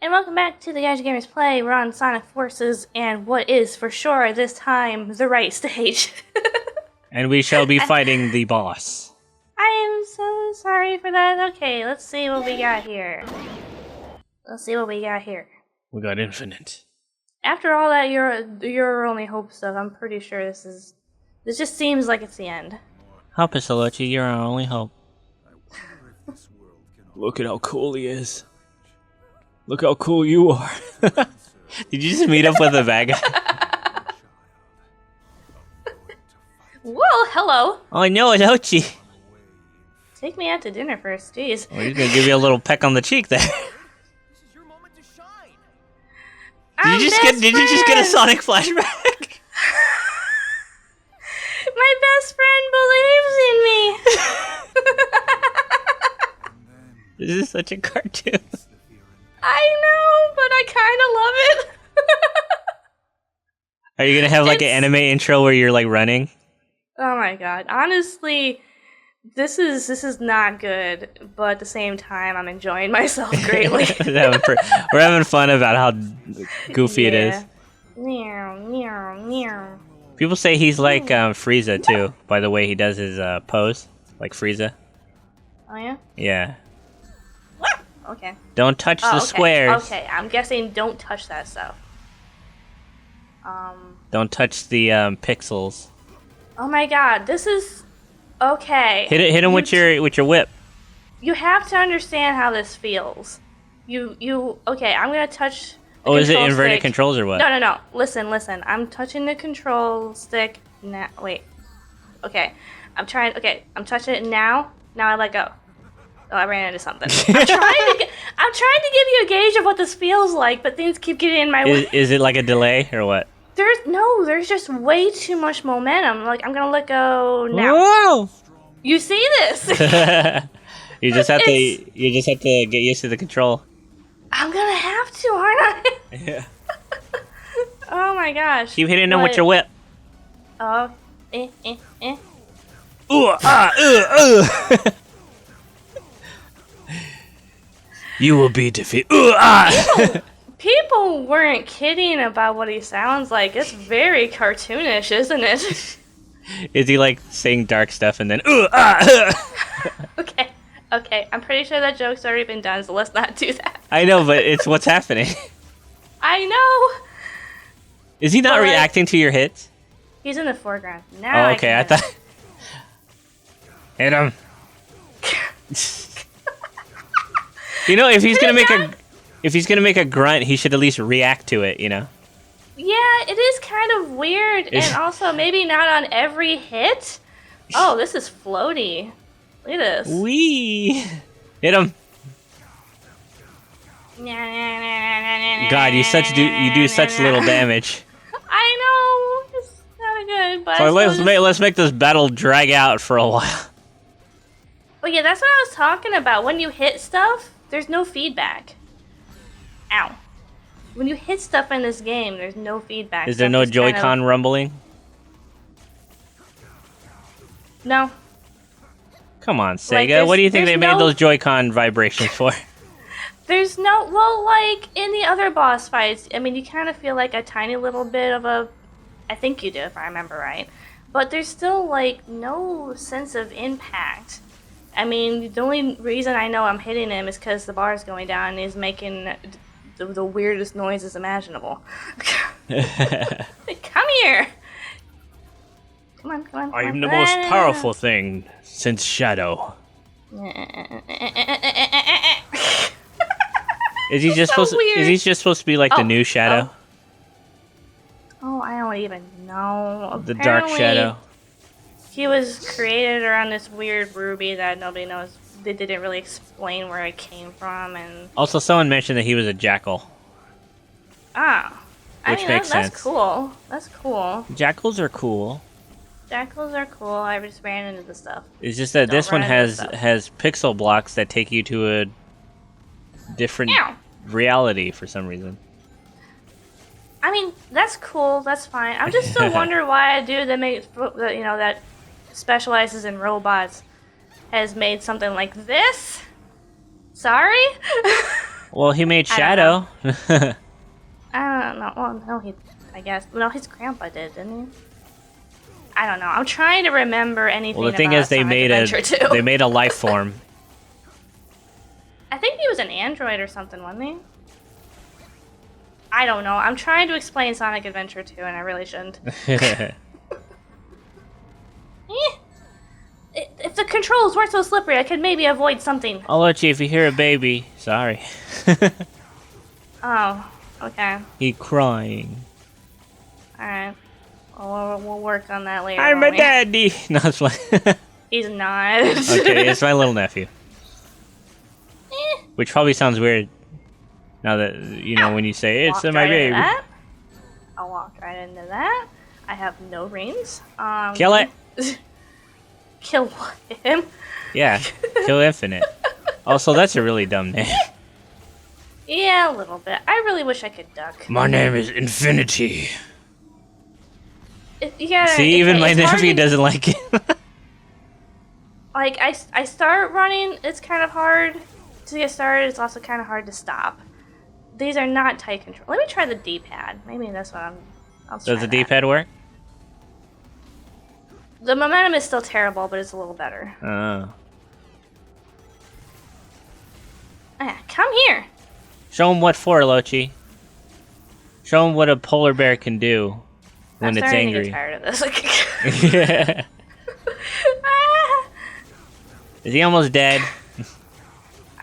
and welcome back to the Gaijin Gamersplay. We're on Sonic Forces, and what is for sure this time the right stage. And we shall be fighting the boss. I am so sorry for that. Okay, let's see what we got here. We got infinite. After all that your only hope stuff, I'm pretty sure this just seems like it's the end. Help us, ALLOCHI, you're our only hope. Look at how cool he is. Look how cool you are. Did you just meet up with a bad guy? Whoa, hello. Oh, I know, ALLOCHI. Take me out to dinner first, jeez. Well, he's gonna give you a little peck on the cheek there. Did you just get a Sonic flashback? My best friend believes in me. This is such a cartoon. I know, but I kind of love it. Are you gonna have like an anime intro where you're like running? Oh my god! Honestly, this is not good, but at the same time, I'm enjoying myself greatly. We're having fun about how goofy it is. Meow, meow, meow. People say he's like Frieza too, by the way he does his pose, like Frieza. Oh yeah? Yeah. Okay. Don't touch the squares. Okay, I'm guessing don't touch that stuff. Don't touch the pixels. Oh my god, this is okay. Hit him with your whip. You have to understand how this feels. Okay, I'm gonna touch the is it control inverted stick. controls or what? No. Listen. I'm touching the control stick now. Wait. Okay. I'm touching it now. Now I let go. Oh, I ran into something. I'm trying to give you a gauge of what this feels like, but things keep getting in my way. Is it like a delay or what? There's just way too much momentum. Like, I'm gonna let go now. Whoa! You see this? You just have to get used to the control. I'm gonna have to, aren't I? Yeah. Oh my gosh. Keep hitting them with your whip. Oh, You will be defeated. People weren't kidding about what he sounds like. It's very cartoonish, isn't it? Is he like saying dark stuff and then Okay. I'm pretty sure that joke's already been done, so let's not do that. I know, but it's what's happening. I know. Is he not reacting to your hits? He's in the foreground. Now Oh, okay. I thought. Hit him. You know, if he's gonna make a grunt, he should at least react to it. You know. Yeah, it is kind of weird, and also maybe not on every hit. Oh, this is floaty. Look at this. Wee. Hit him. God, you do such little damage. I know. It's not good, but So let's make this battle drag out for a while. Oh yeah, that's what I was talking about. When you hit stuff, there's no feedback. Ow. When you hit stuff in this game, there's no feedback. Is there no Joy-Con rumbling? No. Come on, Sega. What do you think they made those Joy-Con vibrations for? There's no... Well, like, in the other boss fights, I mean, you kind of feel like a tiny little bit of a... I think you do, if I remember right. But there's still, like, no sense of impact. I mean, the only reason I know I'm hitting him is because the bar is going down and he's making the weirdest noises imaginable. Come here! Come on. I am the most powerful thing since Shadow. Is he just supposed to be like the new Shadow? Oh, I don't even know. The Dark Shadow. He was created around this weird ruby that nobody knows. They didn't really explain where it came from, and also someone mentioned that he was a jackal. Ah, which makes sense. That's cool. That's cool. Jackals are cool. Jackals are cool. I just ran into the stuff. It's just that this one has pixel blocks that take you to a different reality for some reason. I mean, that's cool. That's fine. I'm just still wondering why a dude that specializes in robots has made something like this. Sorry? Well, he made I Shadow. I don't know. Well, no, I guess. No, his grandpa did, didn't he? I don't know. I'm trying to remember anything. Well, the thing is, they made a life form. I think he was an android or something, wasn't he? I don't know. I'm trying to explain Sonic Adventure 2, and I really shouldn't. If the controls weren't so slippery, I could maybe avoid something. I'll let you if you hear a baby. Sorry. Oh, okay. He crying. Alright. Well, we'll work on that later. I'm a daddy! No, it's fine. He's not. Okay, it's my little nephew. Which probably sounds weird. Now that, you know, when you say, it's my baby. I walked right into that. I have no rings. Kill it! Kill him? Yeah, kill Infinite. Also, that's a really dumb name. Yeah, a little bit. I really wish I could duck. My name is Infinity. Yeah, see, even my nephew doesn't like it. Like, I start running, it's kind of hard to get started. It's also kind of hard to stop. These are not tight control. Let me try the D-pad. Maybe that's what I'll try. Does the D-pad work? The momentum is still terrible, but it's a little better. Oh. Come here. Show him what for, Alochi. Show him what a polar bear can do when it's angry. I'm starting to get tired of this. Yeah. Is he almost dead?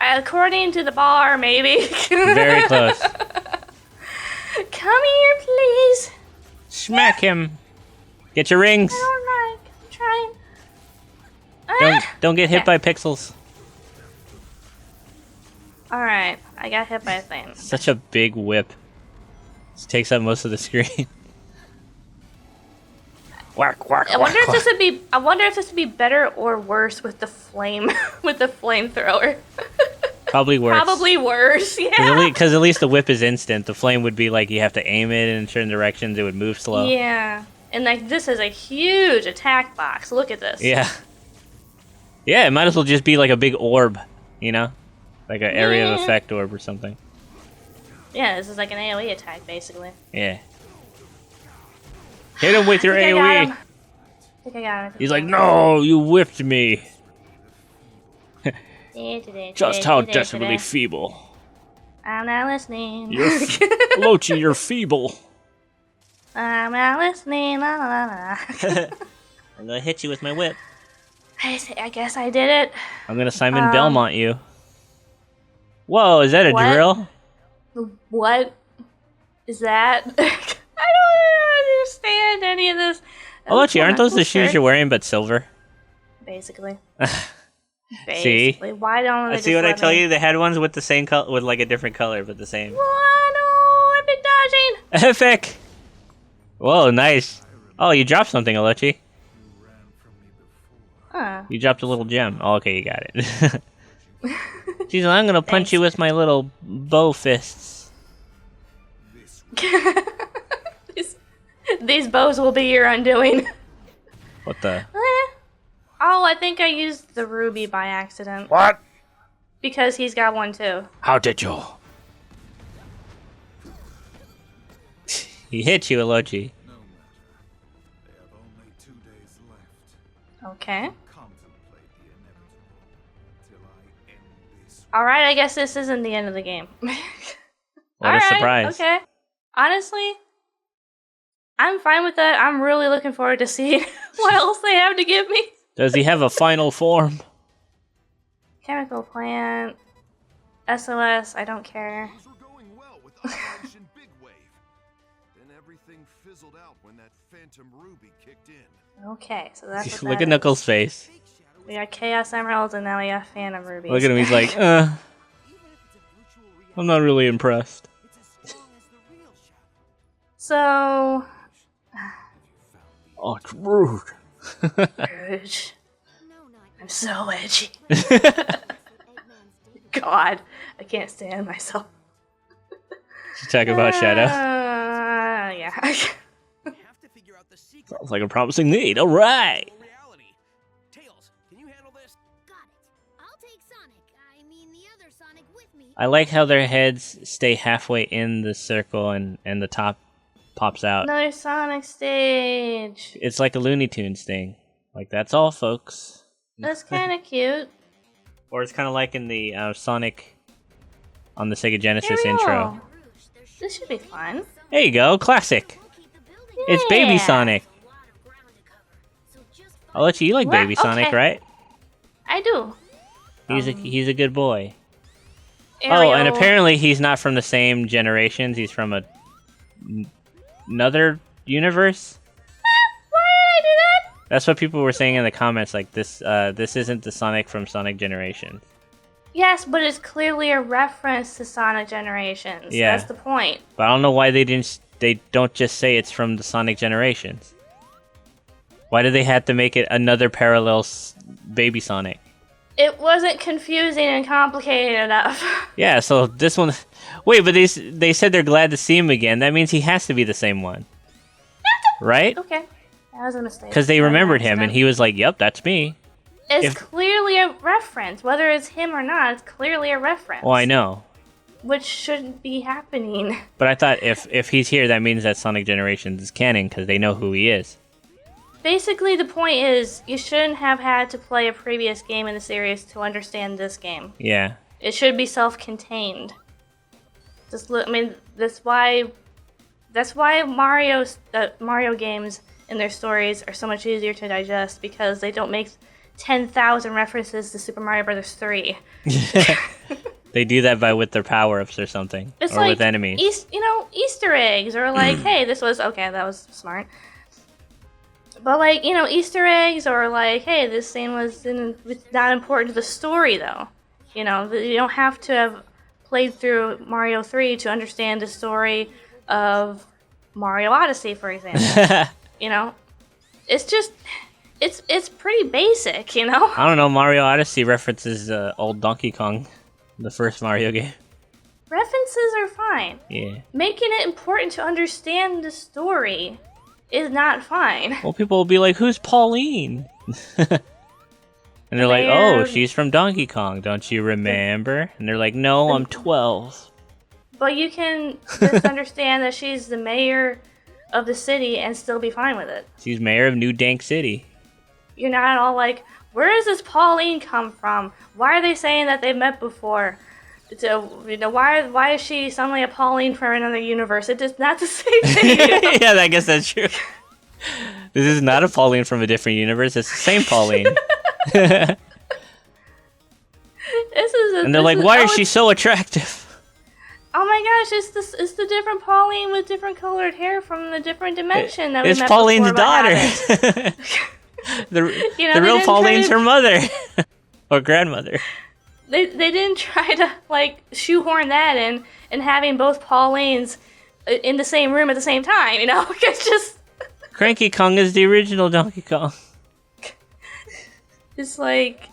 According to the bar, maybe. Very close. Come here, please. Smack him. Get your rings. I don't like. I'm trying. Don't get hit by pixels. Alright, I got hit by a thing. Such a big whip. This takes up most of the screen. Whack, whack, I wonder whack, if this would be. I wonder if this would be better or worse with the flame, with the flamethrower. Probably worse. Probably worse. Yeah. Because at least the whip is instant. The flame would be like you have to aim it in certain directions. It would move slow. Yeah, and like this is a huge attack box. Look at this. Yeah. Yeah, it might as well just be like a big orb, you know, like an area of effect orb or something. Yeah, this is like an AOE attack basically. Yeah. Hit him with your AOE. I think I got him. He's like, no, you whipped me. Just how desperately feeble. I'm not listening. Alochi, you're feeble. I'm not listening. La, la, la. I'm gonna hit you with my whip. I guess I did it. I'm gonna Simon Belmont you. Whoa, is that a drill? What is that? I don't understand any of this. Alochi, aren't those the shoes you're wearing but silver? Basically. See? Why don't they see what I tell you? They had ones with the same color, with like a different color, but the same. Why no? I've been dodging. Epic! Whoa, nice. Oh, you dropped something, Alochi. Huh. You dropped a little gem. Oh, okay, you got it. Jeez, I'm gonna punch you with my little bow fists. These bows will be your undoing. What the? Oh, I think I used the ruby by accident. What? Because he's got one too. How did you? He hit you, Alochi. Okay. Alright, I guess this isn't the end of the game. What a surprise. Okay. Honestly, I'm fine with that. I'm really looking forward to seeing what else they have to give me. Does he have a final form? Chemical plant. SOS, I don't care. Okay, so that's what Look at Knuckles' face. We got Chaos Emeralds and now we got Phantom Rubies. Look at him, he's like, I'm not really impressed. So... Oh, it's rude. Rude. I'm so edgy. God, I can't stand myself. Talk about Shadow. Yeah. Sounds like a promising lead. All right. Tails, can you handle this? Got it. I'll take Sonic. I mean the other Sonic with me I like how their heads stay halfway in the circle and the top pops out. Another Sonic stage. It's like a Looney Tunes thing. Like, that's all, folks. That's kind of cute. Or it's kind of like in the Sonic on the Sega Genesis intro. This should be fun. There you go, classic. Yeah. It's Baby Sonic. ALLOCHI, you like Baby Sonic, right? I do. He's a good boy. Ariel. Oh, and apparently he's not from the same generations. He's from another universe. Why did I do that? That's what people were saying in the comments. Like this isn't the Sonic from Sonic Generations. Yes, but it's clearly a reference to Sonic Generations. Yeah. That's the point. But I don't know why they don't just say it's from the Sonic Generations. Why do they have to make it another parallel Baby Sonic? It wasn't confusing and complicated enough. Yeah, so this one... Wait, but they said they're glad to see him again. That means he has to be the same one. Right? Okay. That was a mistake. Because they remembered him, and he was like, yep, that's me. It's clearly a reference. Whether it's him or not, it's clearly a reference. Well, I know. Which shouldn't be happening. But I thought if he's here, that means that Sonic Generations is canon, because they know who he is. Basically, the point is, you shouldn't have had to play a previous game in the series to understand this game. Yeah. It should be self-contained. Just look. I mean, that's why Mario games and their stories are so much easier to digest, because they don't make 10,000 references to Super Mario Bros. 3. They do that with their power-ups or something, it's or like with enemies. Easter eggs, or like, hey, this was okay. That was smart. But like, Easter eggs, or like, hey, this scene it's not important to the story, though. You don't have to have played through Mario 3 to understand the story of Mario Odyssey, for example. It's just, it's pretty basic, I don't know, Mario Odyssey references old Donkey Kong, the first Mario game. References are fine. Yeah. Making it important to understand the story is not fine. Well, people will be like, who's Pauline? And they're like, oh, she's from Donkey Kong, don't you remember? And they're like, no, I'm 12. But you can just understand that she's the mayor of the city and still be fine with it. She's mayor of New Dank City. You're not all like, where does this Pauline come from? Why are they saying that they've met before? Why is she suddenly a Pauline from another universe? It's just not the same thing. Yeah, I guess that's true. This is not a Pauline from a different universe. It's the same Pauline. And they're like, why is she so attractive? Oh my gosh, it's the different Pauline with different colored hair from the different dimension that we met It's Pauline's daughter. The real Pauline's her mother. Or grandmother. They didn't try to like shoehorn that in and having both Paulines in the same room at the same time, It's just Cranky Kong is the original Donkey Kong. It's like,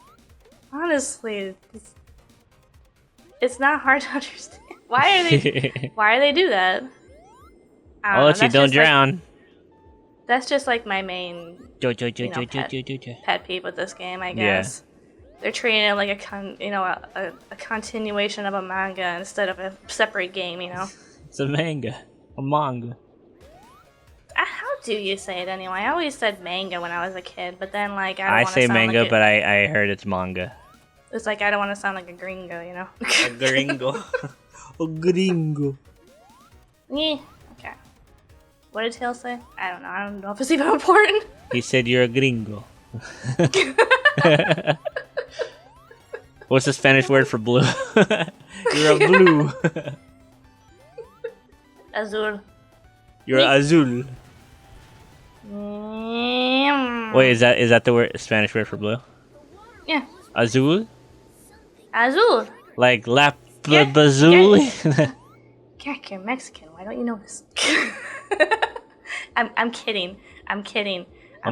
honestly, it's not hard to understand. Why are they do that? I'll let you don't drown. That's just like my main pet peeve with this game, I guess. Yeah. They're treating it like a continuation of a manga instead of a separate game, It's a manga. A manga. How do you say it anyway? I always said manga when I was a kid, but then like I say manga, but I heard it's manga. It's like I don't want to sound like a gringo, A gringo. A gringo. Yeah. Okay. What did Tail say? I don't know. I don't know if it's even important. He said you're a gringo. What's the Spanish word for blue? You're a blue. Azul. You're azul. Wait, is that the Spanish word for blue? Yeah. Azul? Azul. Like lazuli? Jack, you're Mexican. Why don't you know this? I'm kidding. I'm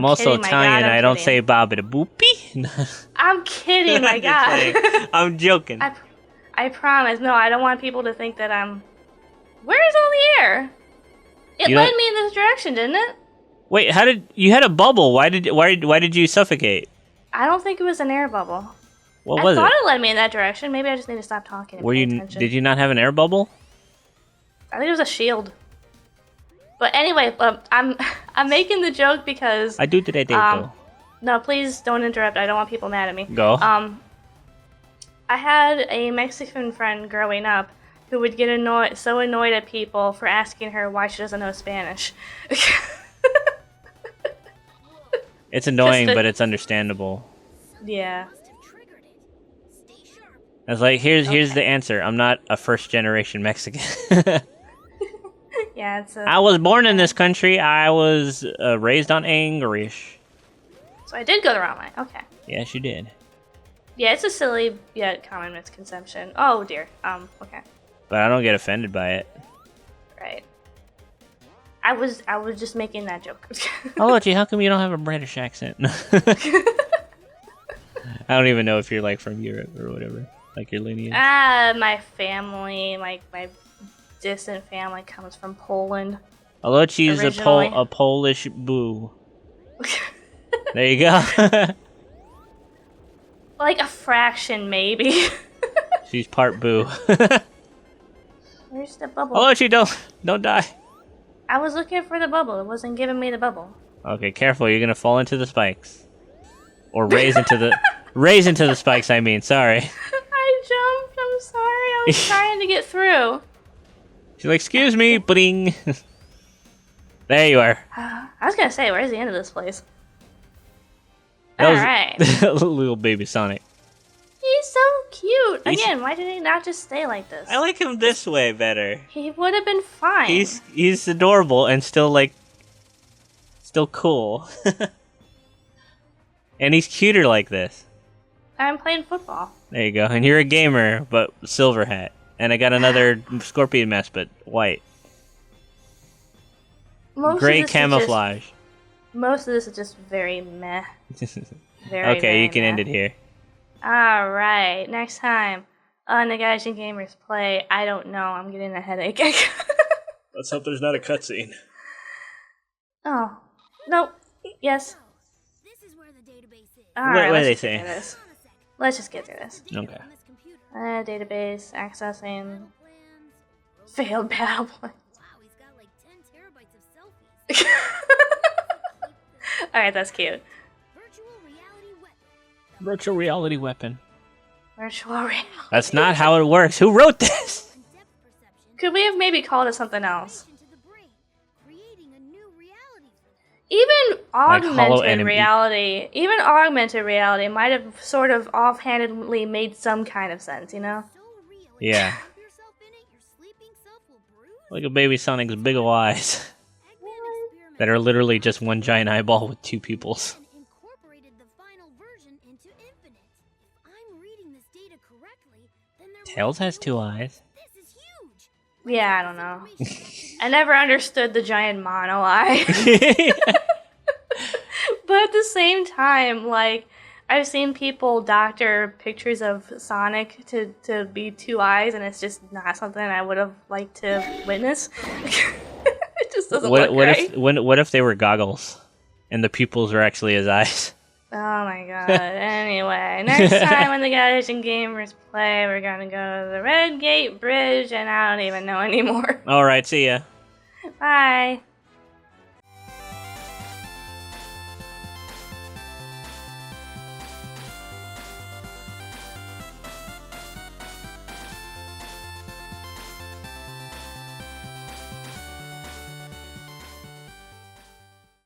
also Italian. I don't say babida boopy. I'm kidding, my God. I'm joking. I promise. No, I don't want people to think that I'm... Where's all the air? It led me in this direction, didn't it? Wait, you had a bubble? Why did you suffocate? I don't think it was an air bubble. What was I thought it? it led me in that direction. Maybe I just need to stop talking and pay attention. Did you not have an air bubble? I think it was a shield. But anyway, I'm making the joke because I do today, though. No, please don't interrupt. I don't want people mad at me. Go. I had a Mexican friend growing up who would get so annoyed at people for asking her why she doesn't know Spanish. It's annoying, but it's understandable. Yeah. I was like, here's the answer. I'm not a first-generation Mexican. Yeah, I was born in this country. I was raised on English. So I did go the wrong way. Okay. Yes, you did. Yeah, it's a silly yet common misconception. Oh dear. Okay. But I don't get offended by it. Right. I was just making that joke. ALLOCHI, how come you don't have a British accent? I don't even know if you're like from Europe or whatever, like your lineage. My family, my distant family comes from Poland. ALLOCHI is a Polish boo. There you go. Like a fraction, maybe. She's part boo. Where's the bubble? ALLOCHI, don't die. I was looking for the bubble. It wasn't giving me the bubble. Okay, careful. You're gonna fall into the spikes, or raise into the spikes. I mean, sorry. I jumped. I'm sorry. I was trying to get through. She's like, "Excuse me, bling." There you are. I was gonna say, where's the end of this place? That was Alright. little baby Sonic. He's so cute. Again, why did he not just stay like this? I like him this way better. He would have been fine. He's adorable and still cool. And he's cuter like this. I'm playing football. There you go. And you're a gamer, but silver hat. And I got another scorpion mask, but white. Gray camouflage. Most of this is just very meh. Very, okay, you can end it here. Alright, next time on the Gaijin Gamers Play, I don't know, I'm getting a headache. Let's hope there's not a cutscene. Oh, nope. Yes. Alright, what do they say? Let's just get through this. Okay. Database, accessing, failed battle plan. Alright, that's cute. Virtual reality weapon. Virtual reality. That's not how it works. Who wrote this? Could we have maybe called it something else? Even augmented reality, might have sort of offhandedly made some kind of sense, you know? Yeah. Like a baby Sonic's big ol' eyes. That are literally just one giant eyeball with two pupils. Tails has two eyes. Yeah, I don't know. I never understood the giant mono eye. But at the same time, like, I've seen people doctor pictures of Sonic to be two eyes, and it's just not something I would have liked to witness. It just doesn't look great. What if they were goggles, and the pupils are actually his eyes? Oh my god. Anyway, next time when the Gaijin Gamers Play, we're gonna go to the Red Gate Bridge, and I don't even know anymore. Alright, see ya. Bye.